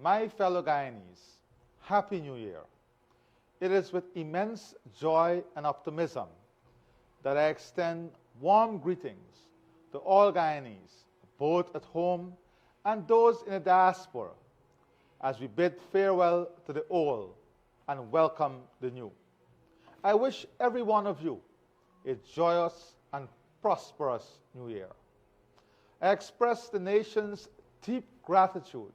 My fellow Guyanese, Happy New Year. It is with immense joy and optimism that I extend warm greetings to all Guyanese, both at home and those in the diaspora, as we bid farewell to the old and welcome the new. I wish every one of you a joyous and prosperous New Year. I express the nation's deep gratitude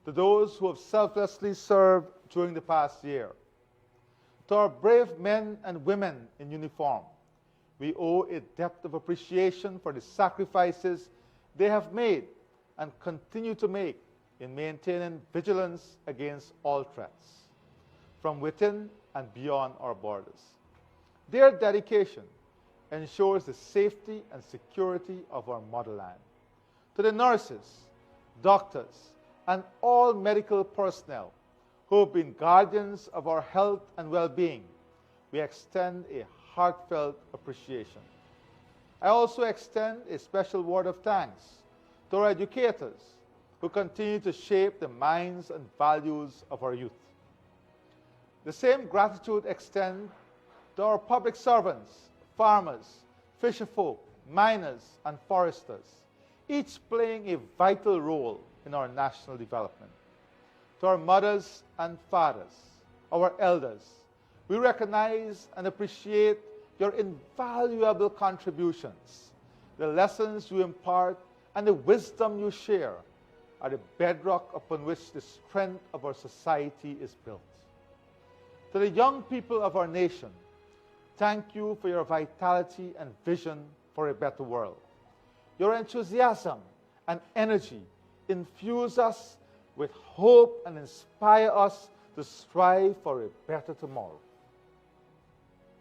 to those who have selflessly served during the past year. To our brave men and women in uniform, we owe a depth of appreciation for the sacrifices they have made and continue to make in maintaining vigilance against all threats, from within and beyond our borders. Their dedication ensures the safety and security of our motherland. To the nurses, doctors, and all medical personnel who have been guardians of our health and well-being, we extend a heartfelt appreciation. I also extend a special word of thanks to our educators who continue to shape the minds and values of our youth. The same gratitude extends to our public servants, farmers, fisherfolk, miners, and foresters, each playing a vital role in our national development. To our mothers and fathers, our elders, we recognize and appreciate your invaluable contributions. The lessons you impart and the wisdom you share are the bedrock upon which the strength of our society is built. To the young people of our nation, thank you for your vitality and vision for a better world. Your enthusiasm and energy infuse us with hope and inspire us to strive for a better tomorrow.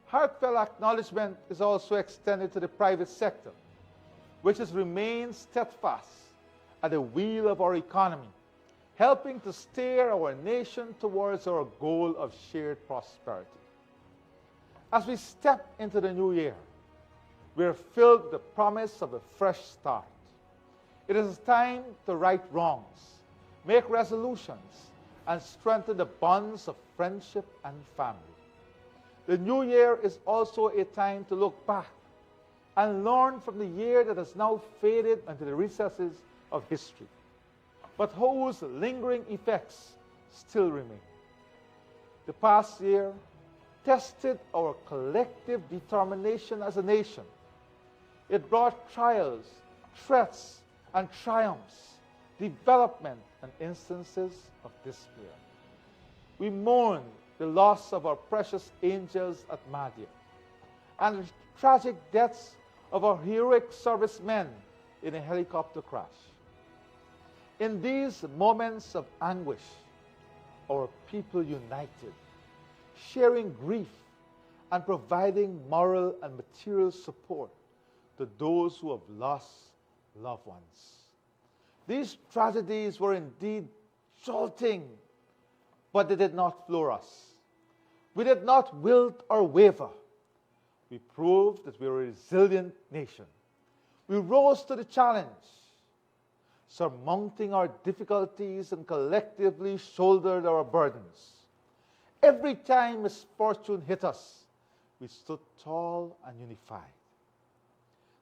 Heartfelt acknowledgement is also extended to the private sector, which has remained steadfast at the wheel of our economy, helping to steer our nation towards our goal of shared prosperity. As we step into the new year, we are filled with the promise of a fresh start. It is time to right wrongs, make resolutions, and strengthen the bonds of friendship and family. The new year is also a time to look back and learn from the year that has now faded into the recesses of history, but whose lingering effects still remain. The past year tested our collective determination as a nation. It brought trials, threats, and triumphs, development, and instances of despair. We mourn the loss of our precious angels at Madhya and the tragic deaths of our heroic servicemen in a helicopter crash. In these moments of anguish, our people united, sharing grief and providing moral and material support to those who have lost loved ones. These tragedies were indeed jolting, but they did not floor us. We did not wilt or waver. We proved that we were a resilient nation. We rose to the challenge, surmounting our difficulties and collectively shouldered our burdens. Every time misfortune hit us, we stood tall and unified.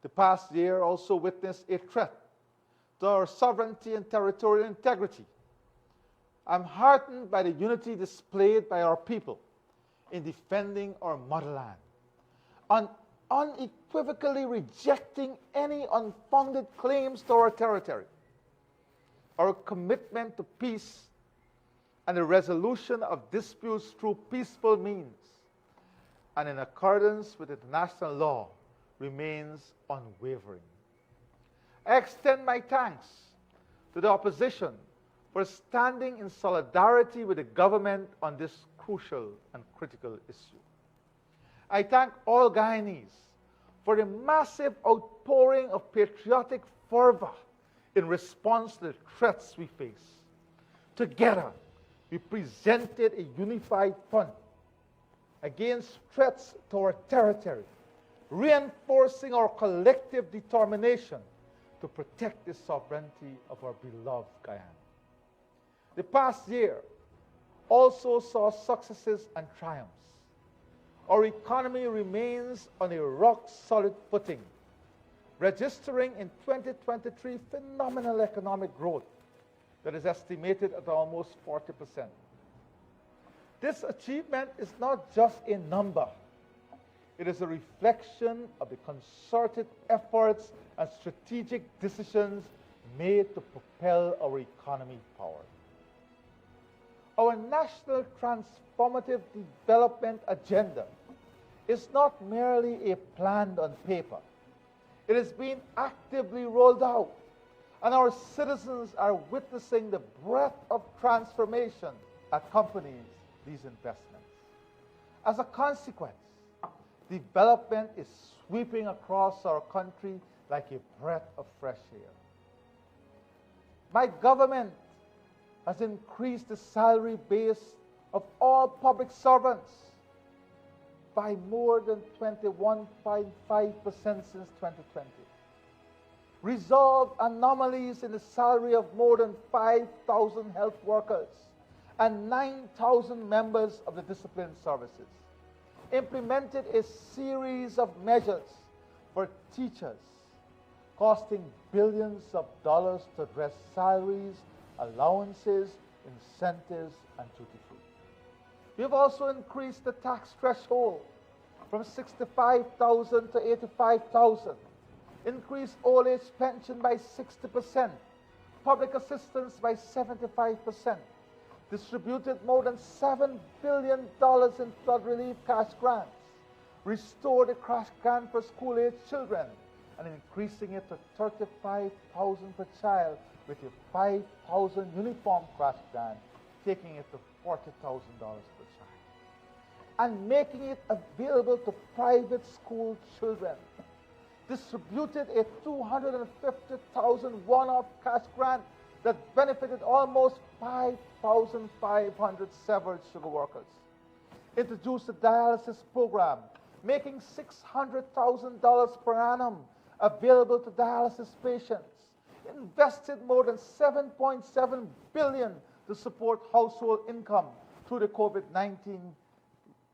The past year also witnessed a threat to our sovereignty and territorial integrity. I'm heartened by the unity displayed by our people in defending our motherland, on unequivocally rejecting any unfounded claims to our territory. Our commitment to peace and the resolution of disputes through peaceful means and in accordance with international law remains unwavering. I extend my thanks to the opposition for standing in solidarity with the government on this crucial and critical issue. I thank all Guyanese for the massive outpouring of patriotic fervor in response to the threats we face. Together, we presented a unified front against threats to our territory, reinforcing our collective determination to protect the sovereignty of our beloved Guyana. The past year also saw successes and triumphs. Our economy remains on a rock-solid footing, registering in 2023 phenomenal economic growth that is estimated at almost 40%. This achievement is not just a number. It is a reflection of the concerted efforts and strategic decisions made to propel our economy forward. Our national transformative development agenda is not merely a plan on paper. It is being actively rolled out, and our citizens are witnessing the breadth of transformation that accompanies these investments. As a consequence, development is sweeping across our country like a breath of fresh air. My government has increased the salary base of all public servants by more than 21.5% since 2020. Resolved anomalies in the salary of more than 5,000 health workers and 9,000 members of the disciplined services. Implemented a series of measures for teachers, costing billions of dollars to address salaries, allowances, incentives, and duty-free. We have also increased the tax threshold from $65,000 to $85,000, increased old age pension by 60%, public assistance by 75%, distributed more than $7 billion in flood relief cash grants, restored the cash grant for school-age children, and increasing it to $35,000 per child with a $5,000 uniform crash grant, taking it to $40,000 per child, and making it available to private school children. Distributed a $250,000 one-off cash grant that benefited almost 5,500 severed sugar workers. Introduced a dialysis program, making $600,000 per annum available to dialysis patients. Invested more than $7.7 billion to support household income through the COVID-19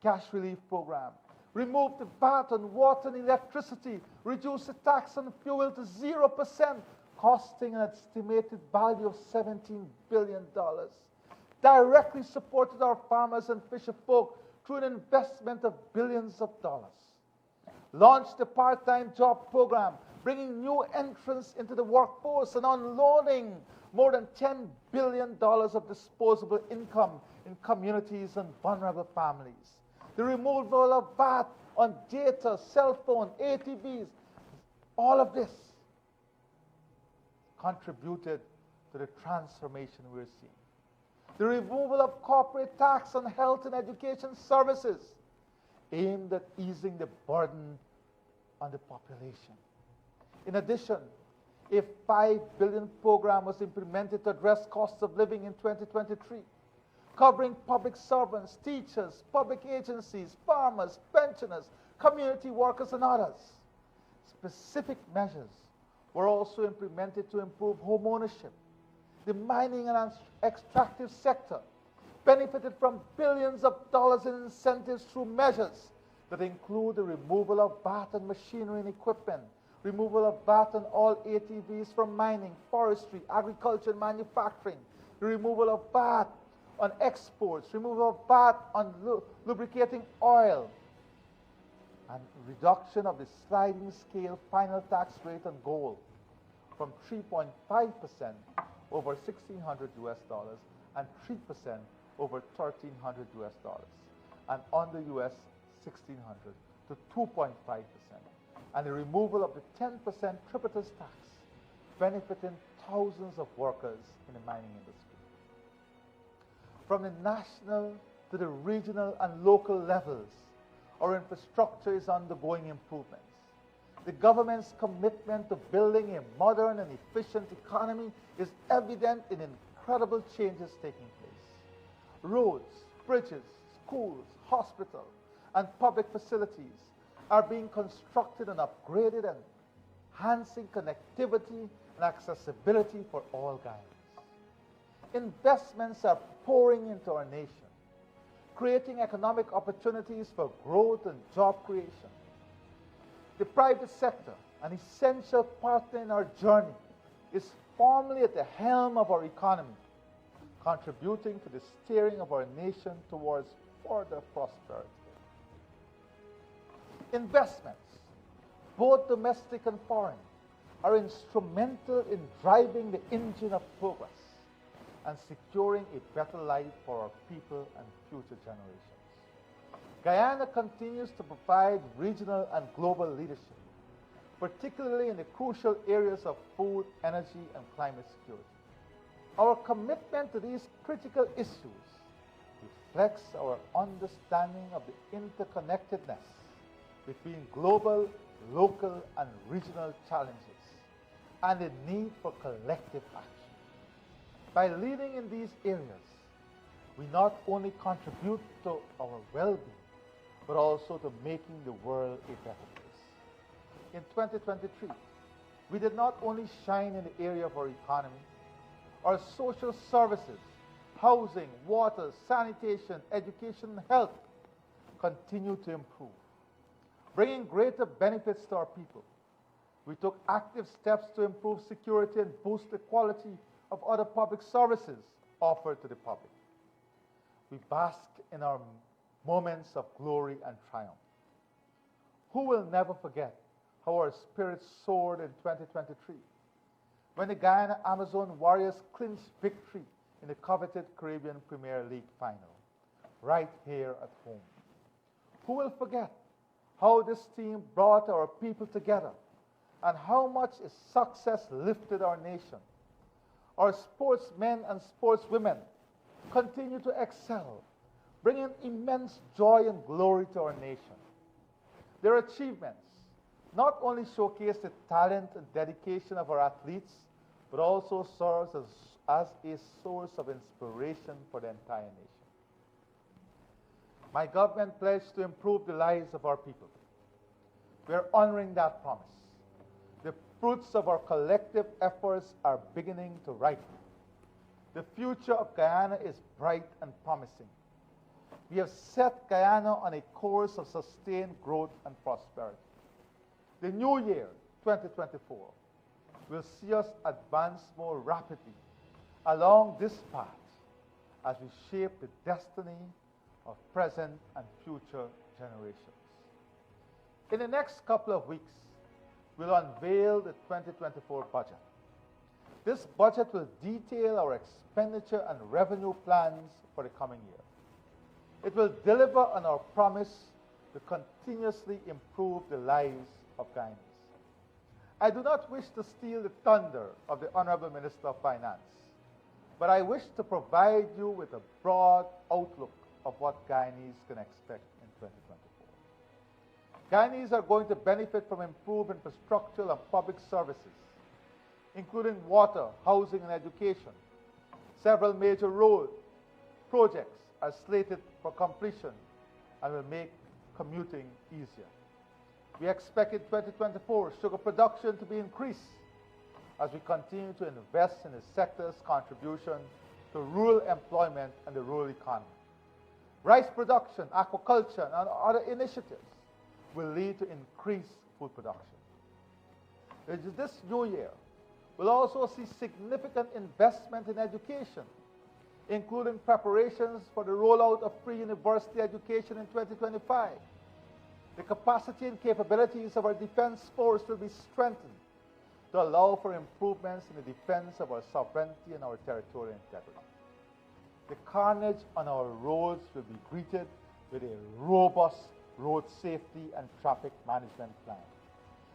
cash relief program. Removed the VAT on water and electricity, reduced the tax on fuel to 0%, costing an estimated value of $17 billion. Directly supported our farmers and fisher folk through an investment of billions of dollars. Launched the part-time job program, bringing new entrants into the workforce and unloading more than $10 billion of disposable income in communities and vulnerable families. The removal of VAT on data, cell phone, ATVs, all of this contributed to the transformation we're seeing. The removal of corporate tax on health and education services aimed at easing the burden on the population. In addition, a $5 billion program was implemented to address costs of living in 2023, covering public servants, teachers, public agencies, farmers, pensioners, community workers, and others. Specific measures were also implemented to improve home ownership. The mining and extractive sector benefited from billions of dollars in incentives through measures that include the removal of VAT on machinery and equipment, removal of VAT on all ATVs from mining, forestry, agriculture, and manufacturing, the removal of VAT on exports, removal of VAT on lubricating oil, and reduction of the sliding scale final tax rate on gold from 3.5% over $1,600 US and 3% over $1,300 US, and on the US 1,600 to 2.5%, and the removal of the 10% tributus tax, benefiting thousands of workers in the mining industry. From the national to the regional and local levels, our infrastructure is undergoing improvements. The government's commitment to building a modern and efficient economy is evident in incredible changes taking place. Roads, bridges, schools, hospitals, and public facilities are being constructed and upgraded and enhancing connectivity and accessibility for all Guyanans. Investments are pouring into our nation, creating economic opportunities for growth and job creation. The private sector, an essential partner in our journey, is firmly at the helm of our economy, contributing to the steering of our nation towards further prosperity. Investments, both domestic and foreign, are instrumental in driving the engine of progress and securing a better life for our people and future generations. Guyana continues to provide regional and global leadership, particularly in the crucial areas of food, energy, and climate security. Our commitment to these critical issues reflects our understanding of the interconnectedness between global, local, and regional challenges and the need for collective action. By leading in these areas, we not only contribute to our well-being, but also to making the world a better place. In 2023, we did not only shine in the area of our economy. Our social services, housing, water, sanitation, education, and health continue to improve, bringing greater benefits to our people. We took active steps to improve security and boost the quality of other public services offered to the public. We bask in our moments of glory and triumph. Who will never forget how our spirits soared in 2023 when the Guyana Amazon Warriors clinched victory in the coveted Caribbean Premier League final, right here at home? Who will forget how this team brought our people together and how much its success lifted our nation? Our sportsmen and sportswomen continue to excel, bringing immense joy and glory to our nation. Their achievements not only showcase the talent and dedication of our athletes, but also serves as a source of inspiration for the entire nation. My government pledged to improve the lives of our people. We are honoring that promise. The fruits of our collective efforts are beginning to ripen. The future of Guyana is bright and promising. We have set Guyana on a course of sustained growth and prosperity. The new year, 2024, will see us advance more rapidly along this path as we shape the destiny of present and future generations. In the next couple of weeks, we'll unveil the 2024 budget. This budget will detail our expenditure and revenue plans for the coming year. It will deliver on our promise to continuously improve the lives of Guyanese. I do not wish to steal the thunder of the Honorable Minister of Finance, but I wish to provide you with a broad outlook of what Guyanese can expect in 2024. Guyanese are going to benefit from improved infrastructural and public services, including water, housing, and education. Several major road projects are slated for completion and will make commuting easier. We expect in 2024 sugar production to be increased as we continue to invest in the sector's contribution to rural employment and the rural economy. Rice production, aquaculture, and other initiatives will lead to increased food production. This new year, we'll also see significant investment in education, including preparations for the rollout of pre-university education in 2025. The capacity and capabilities of our defense force will be strengthened to allow for improvements in the defense of our sovereignty and our territorial integrity. The carnage on our roads will be greeted with a robust road safety and traffic management plan.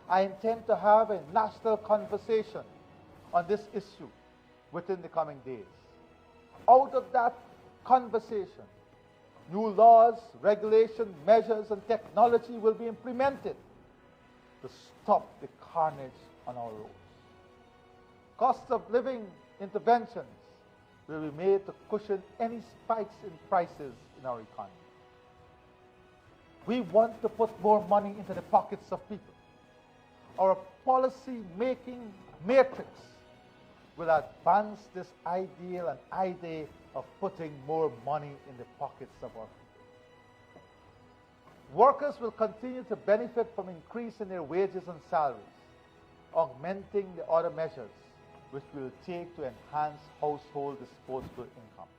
I intend to have a national conversation on this issue within the coming days. Out of that conversation, new laws, regulation, measures, and technology will be implemented to stop the carnage on our roads. Cost of living interventions will be made to cushion any spikes in prices in our economy. We want to put more money into the pockets of people. Our policy-making matrix will advance this ideal and idea of putting more money in the pockets of our people. Workers will continue to benefit from increasing their wages and salaries, augmenting the other measures which we will take to enhance household disposable income.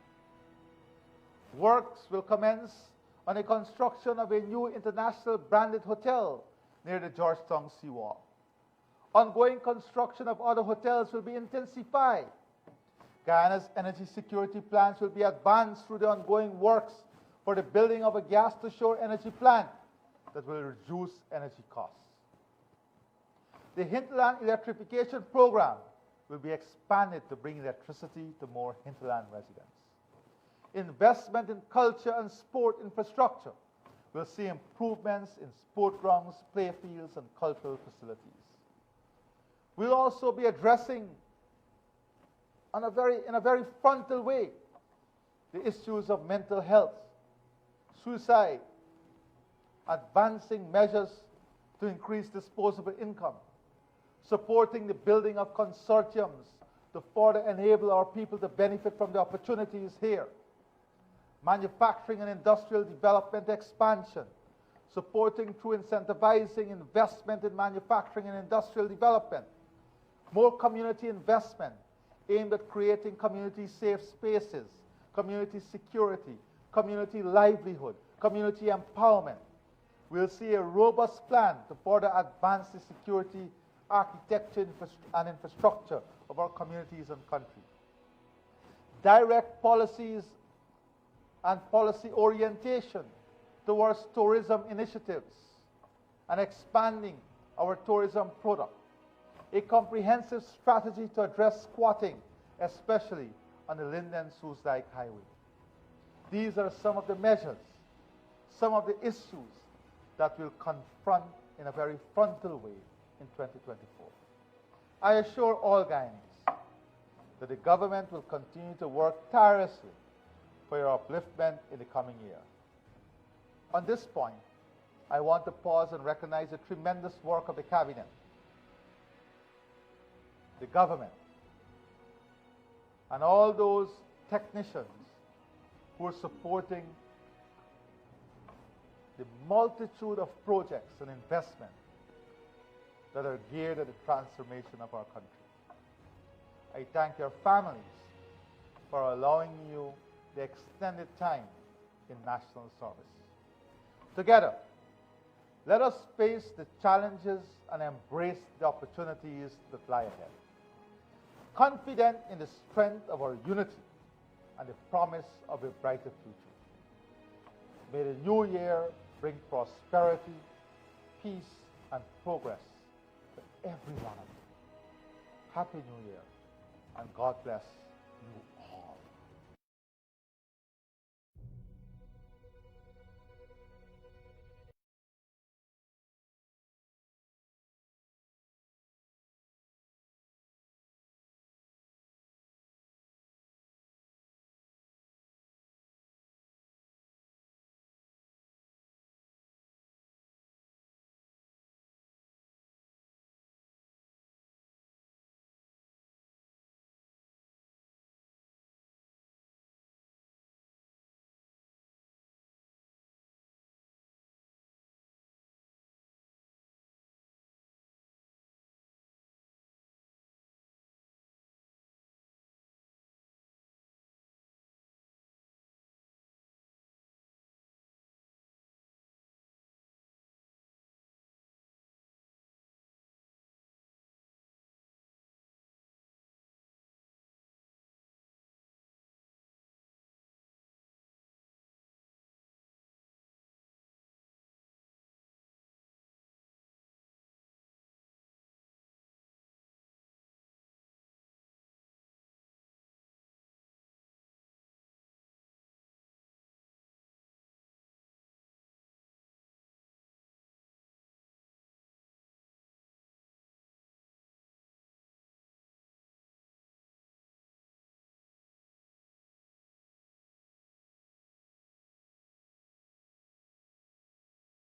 Works will commence on the construction of a new international branded hotel near the Georgetown seawall. Ongoing construction of other hotels will be intensified. Guyana's energy security plans will be advanced through the ongoing works for the building of a gas-to-shore energy plant that will reduce energy costs. The hinterland electrification program will be expanded to bring electricity to more hinterland residents. Investment in culture and sport infrastructure will see improvements in sport grounds, play fields, and cultural facilities. We'll also be addressing in a very frontal way the issues of mental health, suicide, advancing measures to increase disposable income, supporting the building of consortiums to further enable our people to benefit from the opportunities here, manufacturing and industrial development expansion, supporting through incentivizing investment in manufacturing and industrial development, more community investment aimed at creating community safe spaces, community security, community livelihood, community empowerment. We'll see a robust plan to further advance the security, architecture, and infrastructure of our communities and country. Direct policies and policy orientation towards tourism initiatives and expanding our tourism product. A comprehensive strategy to address squatting, especially on the Linden-Soos Dyke Highway. These are some of the measures, some of the issues that we'll confront in a very frontal way in 2024. I assure all Guyanese that the government will continue to work tirelessly for your upliftment in the coming year. On this point, I want to pause and recognize the tremendous work of the Cabinet, the government, and all those technicians who are supporting the multitude of projects and investment that are geared at the transformation of our country. I thank your families for allowing you the extended time in national service. Together, let us face the challenges and embrace the opportunities that lie ahead, confident in the strength of our unity and the promise of a brighter future. May the new year bring prosperity, peace, and progress to every one of you. Happy New Year, and God bless you all.